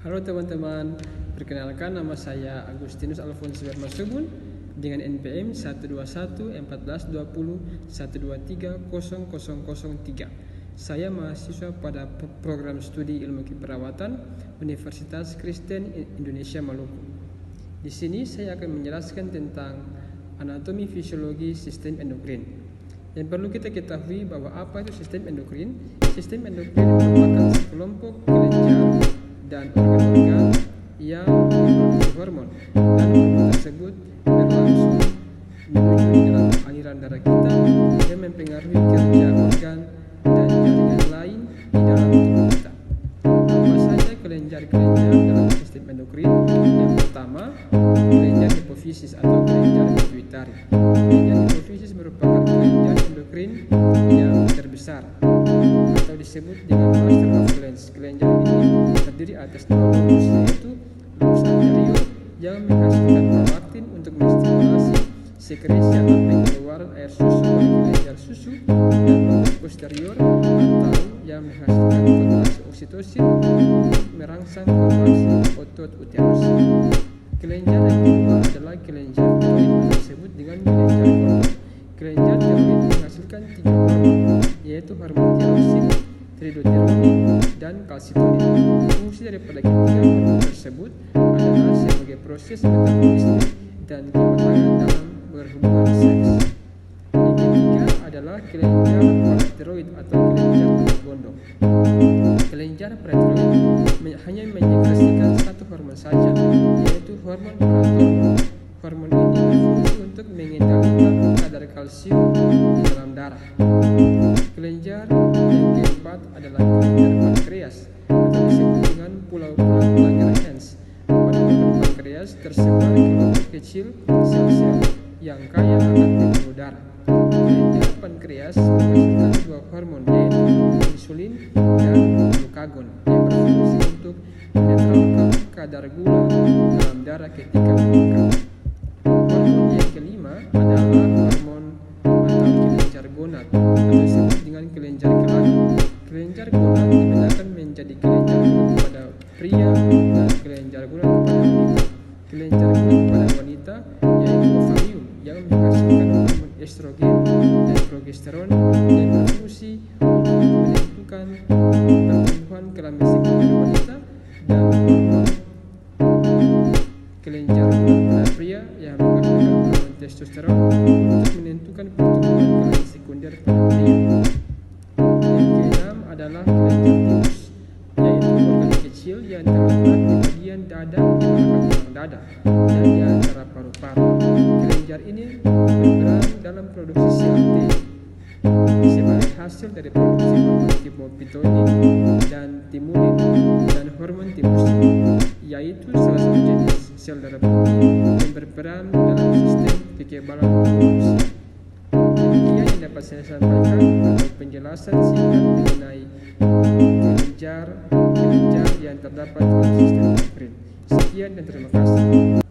Halo teman-teman, perkenalkan nama saya Agustinus Alfonso Bermasubun dengan NPM 121142012300003. Saya mahasiswa pada program studi ilmu keperawatan Universitas Kristen Indonesia Maluku. Di sini saya akan menjelaskan tentang anatomi fisiologi sistem endokrin. Yang perlu kita ketahui bahwa apa itu sistem endokrin? Sistem endokrin merupakan sekelompok kelenjar dan organ-organ yang memproduksi hormon, dan hormon tersebut berlangsung menuju di dalam aliran darah kita yang mempengaruhi kerja organ dan jaringan lain di dalam tubuh kita. Apa saja kelenjar-kelenjar dalam sistem endokrin? Yang pertama, kelenjar hipofisis atau kelenjar pituitari. Kelenjar hipofisis merupakan kelenjar endokrin yang terbesar atau disebut dengan master of glands. Kelenjar ini terdiri atas dua lobus, yaitu lobus anterior yang menghasilkan prolaktin untuk menstimulasi sekresi atau pengeluaran air susu oleh kelenjar susu, dan lobus posterior atau yang menghasilkan kontraksi oksitosin untuk merangsang kontraksi otot uterus. Kelenjar yang kedua adalah kelenjar tiroid atau disebut dengan kelenjar kondom. Kelenjar tiroid menghasilkan 3 hormon, yaitu hormon tiroksin, triiodtironin, dan kalsitonin. Fungsi daripada ketiga hormon tersebut adalah sebagai proses metabolisme dan kematangan dalam berhubungan seks. Yang ketiga adalah kelenjar paratiroid atau kelenjar gondong. Kelenjar paratiroid hanya menyekresikan satu hormon saja, yaitu hormon paratormon. Hormon ini berfungsi untuk mengendalikan kadar kalsium di dalam darah. Kelenjar yang keempat adalah kelenjar pankreas atau disebut dengan pulau-pulau Langerhans. Pada pankreas tersebar kelompok kecil sel-sel yang kaya akan pembuluh darah. Kelenjar pankreas menghasilkan 2 hormon, yaitu insulin dan glukagon, yang berfungsi untuk menetralkan kadar gula dalam darah ketika meningkat. Hormon yang kelima adalah hormon atau kelenjar gonad atau disebut dengan kelenjar kelamin. Kelenjar gonad dibedakan menjadi kelenjar gonad pada pria dan kelenjar gonad pada wanita. Kelenjar gonad pada wanita yaitu ovarium yang menghasilkan hormon estrogen dan progesteron yang berfungsi untuk menentukan pertumbuhan kelamin sekunder wanita, dan hormon kelenjar gonad pada pria yang menghasilkan hormon testosteron untuk menentukan pertumbuhan kelamin sekunder pada pria. Yang keenam adalah kelenjar timus, yaitu organ kecil yang terletak di bagian dada di belakang tulang dada dan di antara paru-paru. Kelenjar ini berperan dalam produksi sel T sebagai hasil dari produksi hormon timopitoinin dan timulin dan hormon timusin, yaitu salah satu jenis sel darah putih yang berperan dalam sistem kekebalan manusia. Demikian yang dapat saya sampaikan atau penjelasan singkat mengenai kelenjar yang terdapat dalam sistem endokrin. Sekian dan terima kasih.